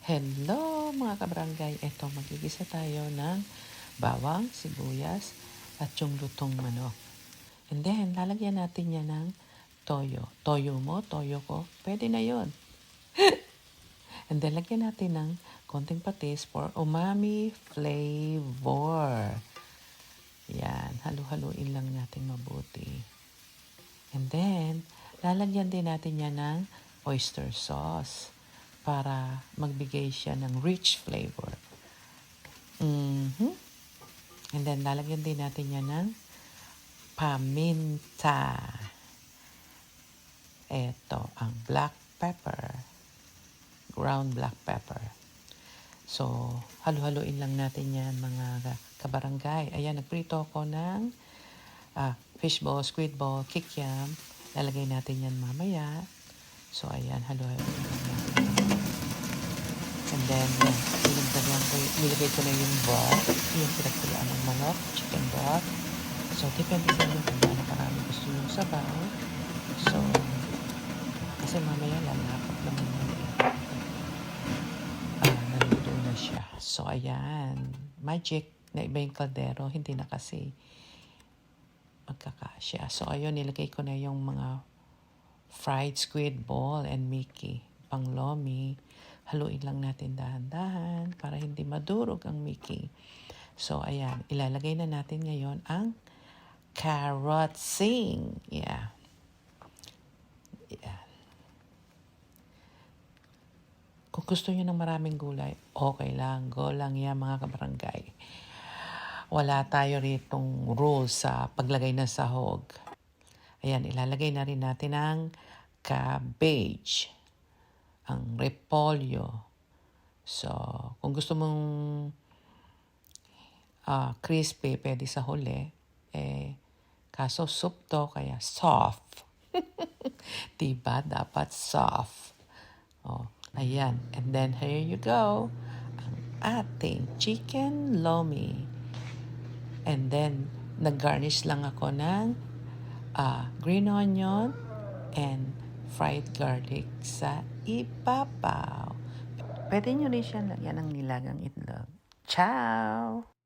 Hello mga kabarangay, eto magigisa tayo ng bawang, sibuyas at yung lutong manok. And then lalagyan natin yan ng toyo. Toyo mo, toyo ko, pwede na yon. And then lagyan natin ng konting patis for umami flavor. Yan, halu-haluin lang natin mabuti. And then lalagyan din natin yan ng oyster sauce para magbigay siya ng rich flavor. And then, lalagyan din natin yan ng paminta. Ito, ang black pepper. Ground black pepper. So, halu-haluin lang natin yan, mga kabarangay. Ayan, nagprito ako ng fishball, squid ball, kikiam. Lalagay natin yan mamaya. So, ayan, halu-haluin lang natin. And then, nilagay ko na yung broth, yung pinagkulaan ng manok, chicken broth. So, depende sa inyo kung gaano karami gusto yung sabaw. So, kasi mamaya lalapot naman yun eh. Naluto na siya. So, ayan. Magic na iba yung kaldero. Hindi na kasi magkakasya. So, ayun, nilagay ko na yung mga fried squid ball and Mickey. Pang lomi. Haluin lang natin dahan-dahan para hindi madurog ang Mickey. So, ayan. Ilalagay na natin ngayon ang carrot sing. Yeah. Kung gusto nyo ng maraming gulay, okay lang. Go lang yan, mga kabarangay. Wala tayo ritong rules sa paglagay ng sahog. Ayan, ilalagay na rin natin ang cabbage. Ang repolyo. So, kung gusto mong crispy, pwede sa huli. Kaso soup to, kaya soft. Diba? Dapat soft. Oh, ayan. And then, here you go. Ang ating chicken lomi. And then, nag-garnish lang ako ng green onion and fried garlic sa ibabaw. Pwede nyo rin siya lagyan ng nilagang itlog. Ciao!